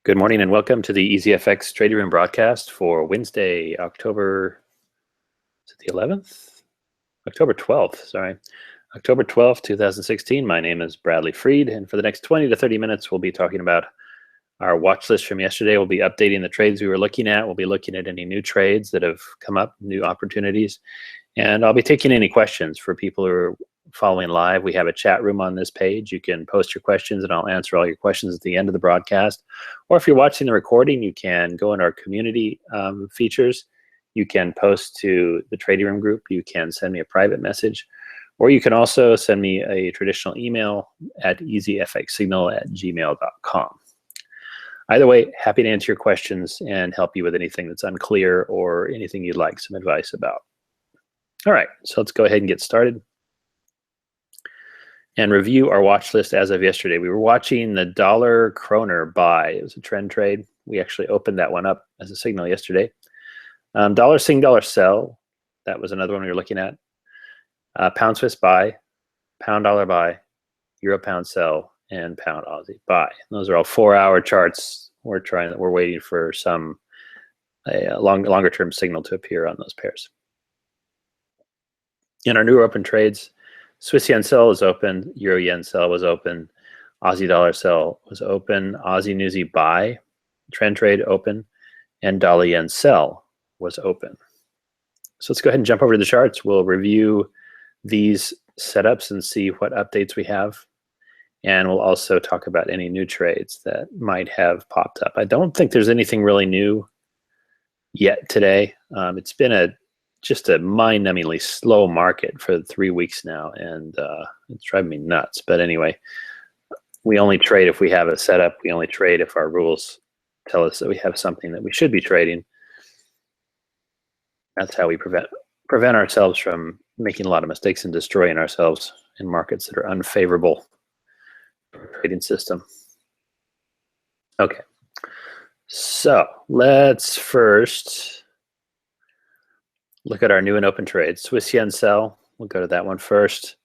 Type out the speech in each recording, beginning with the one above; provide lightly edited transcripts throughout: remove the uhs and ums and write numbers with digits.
Good morning and welcome to the EZFX Trading Room broadcast for Wednesday, October, is it the 11th? October 12th, sorry. October 12th, 2016. My name is Bradley Freed, and for the next 20 to 30 minutes, we'll be talking about our watch list from yesterday. We'll be updating the trades we were looking at. We'll be looking at any new trades that have come up, new opportunities, and I'll be taking any questions for people who are following live. We have a chat room on this page. You can post your questions and I'll answer all your questions at the end of the broadcast. Or if you're watching the recording, you can go in our community features. You can post to the trading room group. You can send me a private message, or you can also send me a traditional email at ezfxsignal@gmail.com. Either way, happy to answer your questions and help you with anything that's unclear or anything you'd like some advice about. All right, so let's go ahead and get started and review our watch list as of yesterday. We were watching the dollar kroner buy. It was a trend trade. We actually opened that one up as a signal yesterday. Dollar sing, dollar sell. That was another one we were looking at. Pound Swiss buy, pound dollar buy, euro pound sell, and pound Aussie buy. Those are all 4-hour charts. We're waiting for some longer term signal to appear on those pairs. In our newer open trades, Swiss yen sell was open, euro yen sell was open, Aussie dollar sell was open, Aussie newsy buy, trend trade open, and dollar yen sell was open. So let's go ahead and jump over to the charts. We'll review these setups and see what updates we have. And we'll also talk about any new trades that might have popped up. I don't think there's anything really new yet today. It's been just a mind-numbingly slow market for 3 weeks now, and it's driving me nuts. But anyway, we only trade if we have a setup. We only trade if our rules tell us that we have something that we should be trading. That's how we prevent ourselves from making a lot of mistakes and destroying ourselves in markets that are unfavorable for the trading system. Okay, so let's first look at our new and open trades. Swiss yen sell, we'll go to that one first.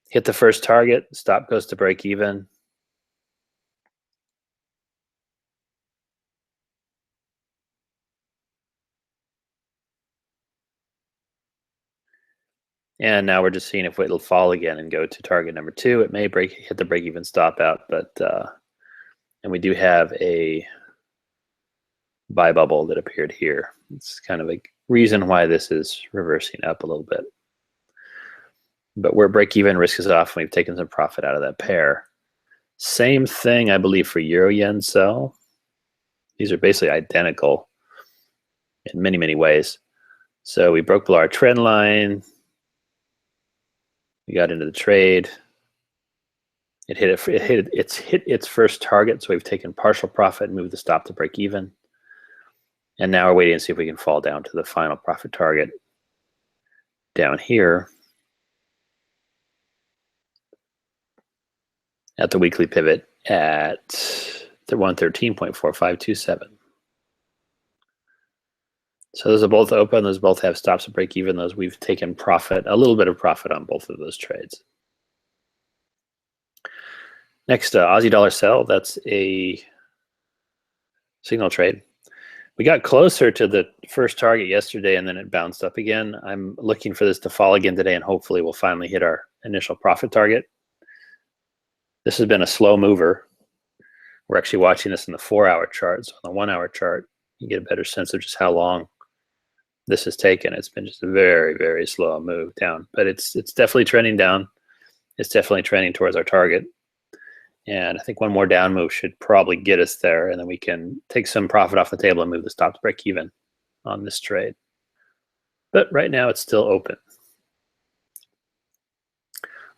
Hit the first target, stop goes to break even. And now we're just seeing if it'll fall again and go to target number 2. It may hit the break even stop out, but and we do have a buy bubble that appeared here. It's kind of a reason why this is reversing up a little bit. But we're break even, risk is off, and we've taken some profit out of that pair. Same thing, I believe, for euro yen sell. These are basically identical in many, many ways. So we broke below our trend line. We got into the trade. It's hit its first target, so we've taken partial profit and moved the stop to break even. And now we're waiting to see if we can fall down to the final profit target down here at the weekly pivot at the 113.4527. So those are both open. Those both have stops at break even. Those we've taken profit, a little bit of profit on both of those trades. Next, Aussie dollar sell. That's a signal trade. We got closer to the first target yesterday, and then it bounced up again. I'm looking for this to fall again today, and hopefully we'll finally hit our initial profit target. This has been a slow mover. We're actually watching this in the 4-hour chart. So on the 1-hour chart, you get a better sense of just how long this has taken. It's been just a very, very slow move down, but it's definitely trending down. It's definitely trending towards our target. And I think one more down move should probably get us there, and then we can take some profit off the table and move the stop to break even on this trade. But right now it's still open.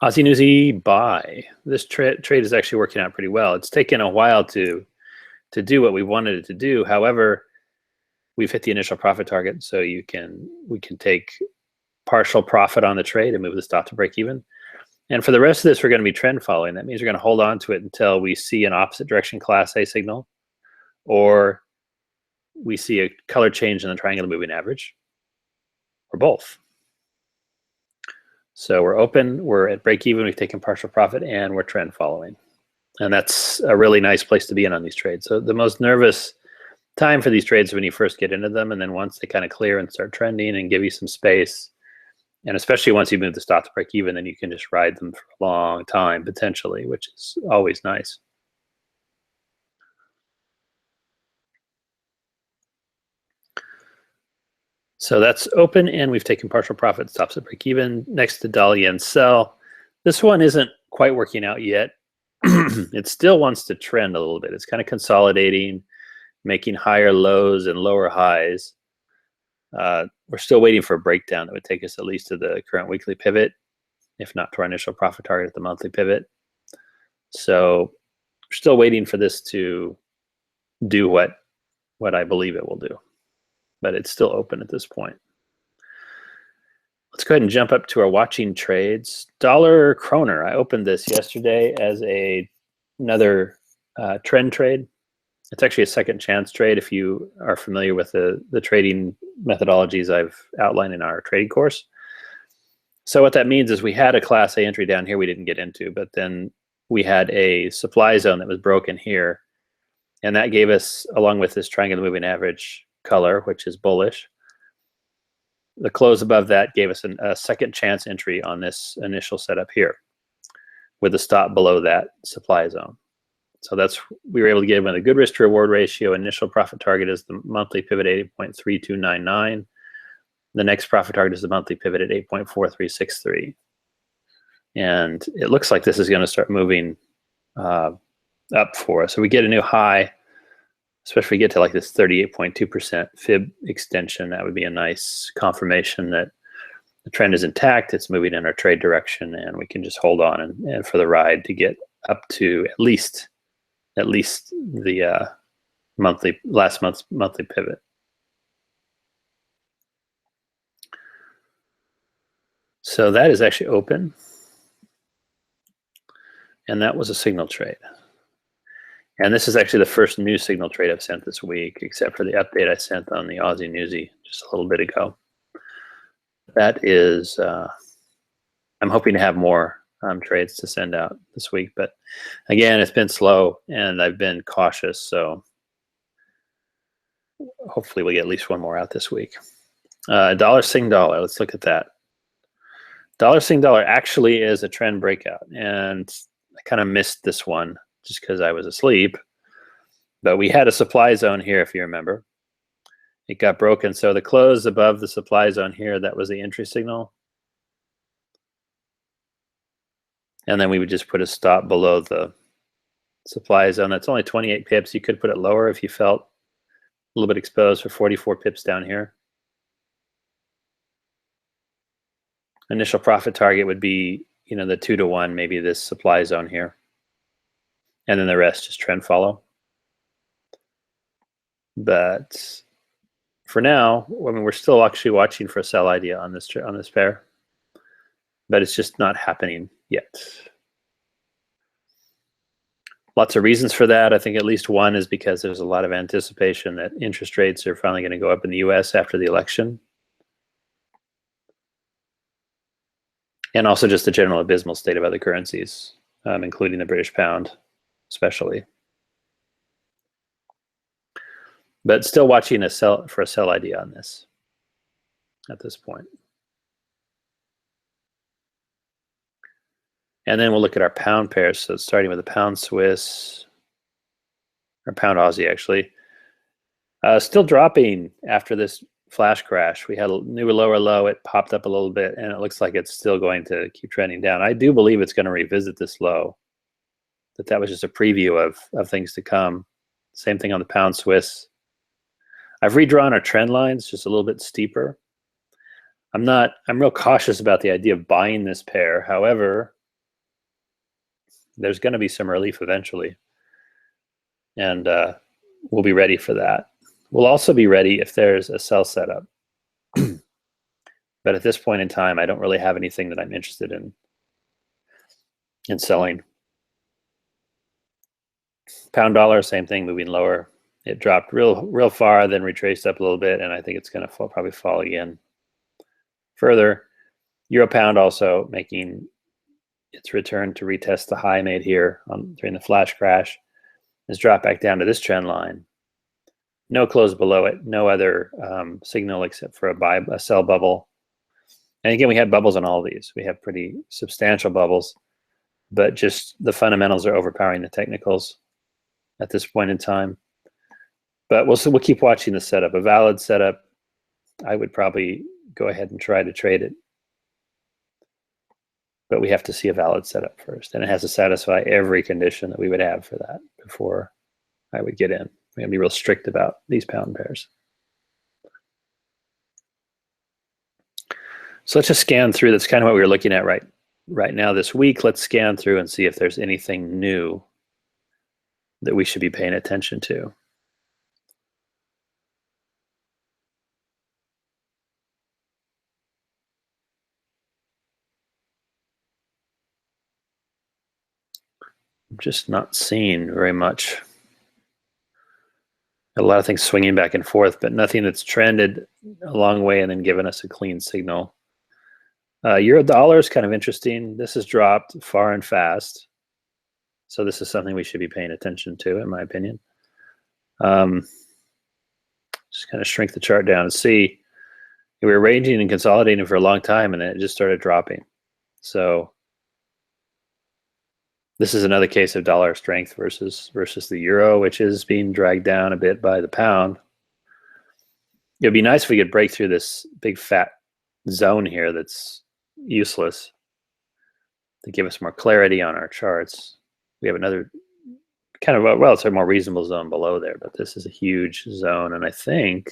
Aussie newsy buy. This trade is actually working out pretty well. It's taken a while to do what we wanted it to do. However, we've hit the initial profit target, so we can take partial profit on the trade and move the stop to break even. And for the rest of this, we're going to be trend following. That means we're going to hold on to it until we see an opposite direction Class A signal, or we see a color change in the triangular moving average, or both. So we're open, we're at break even, we've taken partial profit, and we're trend following. And that's a really nice place to be in on these trades. So the most nervous time for these trades is when you first get into them, and then once they kind of clear and start trending and give you some space, and especially once you move the stop to break even, then you can just ride them for a long time potentially, which is always nice. So that's open, and we've taken partial profit, stops at break even. Next to dollar yen sell. This one isn't quite working out yet. It still wants to trend a little bit. It's kind of consolidating, making higher lows and lower highs. We're still waiting for a breakdown that would take us at least to the current weekly pivot, if not to our initial profit target at the monthly pivot. So we're still waiting for this to do what I believe it will do, but it's still open at this point. Let's go ahead and jump up to our watching trades. Dollar kroner. I opened this yesterday as another trend trade. It's actually a second chance trade if you are familiar with the trading methodologies I've outlined in our trading course. So what that means is we had a Class A entry down here we didn't get into, but then we had a supply zone that was broken here. And that gave us, along with this triangular moving average color, which is bullish, the close above that gave us a second chance entry on this initial setup here with a stop below that supply zone. So we were able to give it a good risk to reward ratio. Initial profit target is the monthly pivot at 8.3299. The next profit target is the monthly pivot at 8.4363. And it looks like this is going to start moving up for us. So we get a new high, especially if we get to like this 38.2% fib extension. That would be a nice confirmation that the trend is intact, it's moving in our trade direction, and we can just hold on and for the ride to get up to at least the last month's monthly pivot. So that is actually open, and that was a signal trade. And this is actually the first new signal trade I've sent this week, except for the update I sent on the Aussie Newsy just a little bit ago. That is, I'm hoping to have more trades to send out this week, but again, it's been slow and I've been cautious, so hopefully we'll get at least one more out this week. Dollar Sing Dollar, let's look at that. Dollar Sing Dollar actually is a trend breakout, and I kind of missed this one just because I was asleep, but we had a supply zone here, if you remember. It got broken, so the close above the supply zone here, that was the entry signal. And then we would just put a stop below the supply zone. That's only 28 pips. You could put it lower if you felt a little bit exposed for 44 pips down here. Initial profit target would be, you know, the 2 to 1, maybe this supply zone here. And then the rest just trend follow. But for now, I mean, we're still actually watching for a sell idea on this pair, but it's just not happening yet. Lots of reasons for that. I think at least one is because there's a lot of anticipation that interest rates are finally going to go up in the US after the election. And also just the general abysmal state of other currencies, including the British pound, especially. But still watching for a sell idea on this at this point. And then we'll look at our pound pairs. So starting with the pound Swiss, or pound Aussie actually. Still dropping after this flash crash. We had a new lower low, it popped up a little bit, and it looks like it's still going to keep trending down. I do believe it's going to revisit this low, that was just a preview of things to come. Same thing on the pound Swiss. I've redrawn our trend lines just a little bit steeper. I'm real cautious about the idea of buying this pair. However, there's going to be some relief eventually, and we'll be ready for that. We'll also be ready if there's a sell setup. But at this point in time, I don't really have anything that I'm interested in selling. Pound dollar, same thing, moving lower. It dropped real far, then retraced up a little bit, and I think it's going to probably fall again further. Euro pound also making it's returned to retest the high made here during the flash crash. It's dropped back down to this trend line. No close below it, no other signal except for a sell bubble. And again, we had bubbles on all of these. We have pretty substantial bubbles, but just the fundamentals are overpowering the technicals at this point in time. But we'll keep watching the setup. A valid setup, I would probably go ahead and try to trade it. But we have to see a valid setup first, and it has to satisfy every condition that we would have for that before I would get in. We're gonna be real strict about these pound pairs. So let's just scan through. That's kind of what we were looking at right now this week. Let's scan through and see if there's anything new that we should be paying attention to. I'm just not seeing very much. A lot of things swinging back and forth, but nothing that's trended a long way and then given us a clean signal. Euro dollar is kind of interesting. This has dropped far and fast. So this is something we should be paying attention to, in my opinion. Just kind of shrink the chart down and see. We were ranging and consolidating for a long time, and then it just started dropping. So this is another case of dollar strength versus the euro, which is being dragged down a bit by the pound. It'd be nice if we could break through this big fat zone here that's useless to give us more clarity on our charts. We have another kind of, well, it's a more reasonable zone below there, but this is a huge zone. And I think,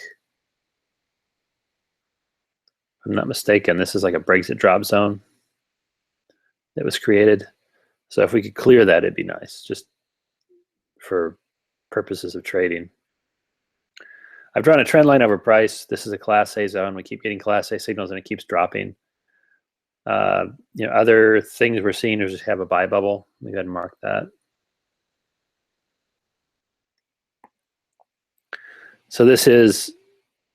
if I'm not mistaken, this is like a Brexit drop zone that was created. So if we could clear that, it'd be nice, just for purposes of trading. I've drawn a trend line over price. This is a Class A zone. We keep getting Class A signals, and it keeps dropping. Other things we're seeing is just have a buy bubble. We go ahead and mark that. So this is,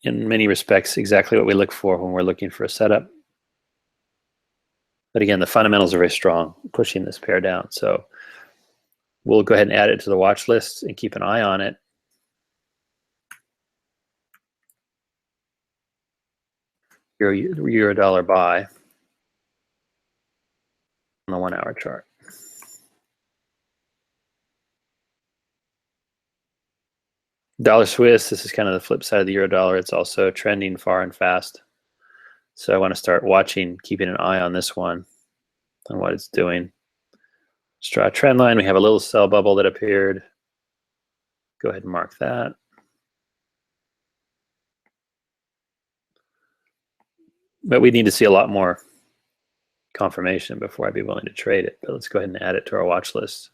in many respects, exactly what we look for when we're looking for a setup. But again, the fundamentals are very strong, pushing this pair down. So we'll go ahead and add it to the watch list and keep an eye on it. Euro dollar buy on the 1 hour chart. Dollar Swiss, this is kind of the flip side of the euro dollar. It's also trending far and fast. So I want to start watching, keeping an eye on this one, on what it's doing. Let's draw a trend line. We have a little sell bubble that appeared. Go ahead and mark that. But we need to see a lot more confirmation before I'd be willing to trade it. But let's go ahead and add it to our watch list.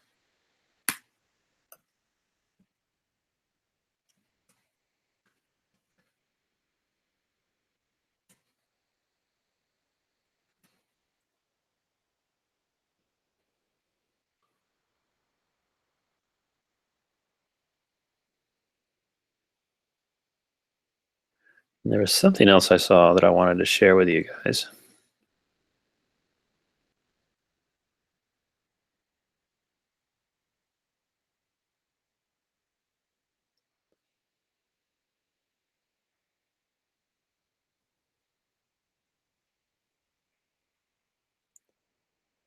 And there was something else I saw that I wanted to share with you guys.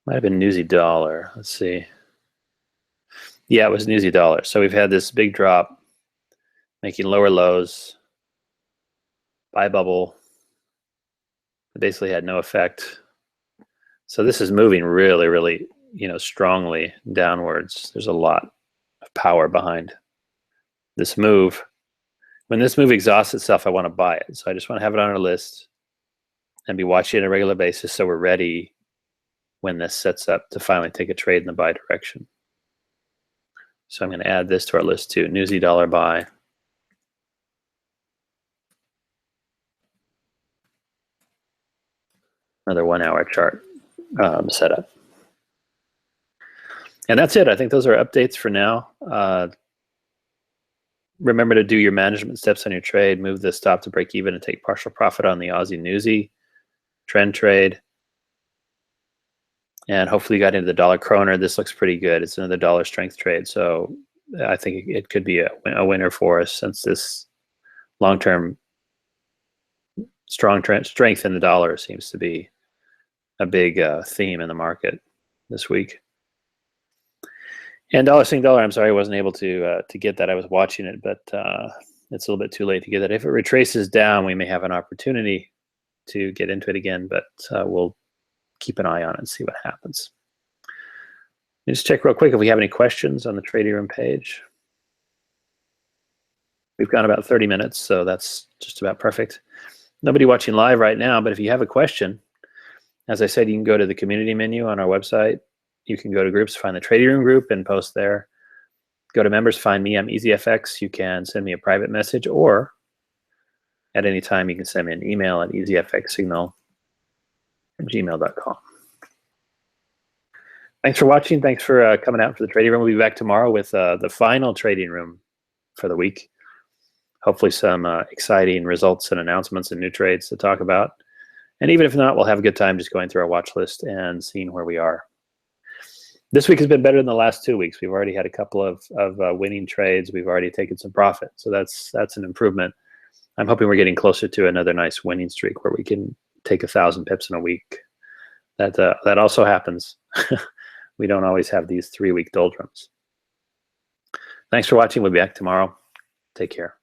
Might have been Newsy dollar. Let's see. Yeah, it was Newsy dollar. So we've had this big drop, making lower lows. Buy bubble. It basically had no effect. So this is moving really, really, strongly downwards. There's a lot of power behind this move. When this move exhausts itself, I want to buy it. So I just want to have it on our list and be watching it on a regular basis so we're ready when this sets up to finally take a trade in the buy direction. So I'm going to add this to our list too. Newsy dollar buy. Another 1 hour chart setup. And that's it. I think those are updates for now. Remember to do your management steps on your trade. Move the stop to break even and take partial profit on the Aussie Newsy trend trade. And hopefully you got into the dollar kroner. This looks pretty good. It's another dollar strength trade. So I think it could be a winner for us, since this long-term strong strength in the dollar seems to be a big theme in the market this week. And dollar sing dollar, I'm sorry I wasn't able to get that. I was watching it, but it's a little bit too late to get that. If it retraces down, we may have an opportunity to get into it again, but we'll keep an eye on it and see what happens. Let me just check real quick if we have any questions on the trading room page. We've got about 30 minutes, so that's just about perfect. Nobody watching live right now, but if you have a question, as I said, you can go to the community menu on our website. You can go to groups, find the trading room group, and post there. Go to members, find me, I'm EZFX. You can send me a private message, or at any time you can send me an email at ezfxsignal@gmail.com. Thanks for watching. Thanks for coming out for the trading room. We'll be back tomorrow with the final trading room for the week. Hopefully some exciting results and announcements and new trades to talk about. And even if not, we'll have a good time just going through our watch list and seeing where we are. This week has been better than the last 2 weeks. We've already had a couple of winning trades. We've already taken some profit. So that's an improvement. I'm hoping we're getting closer to another nice winning streak where we can take 1,000 pips in a week. That also happens. We don't always have these 3-week doldrums. Thanks for watching. We'll be back tomorrow. Take care.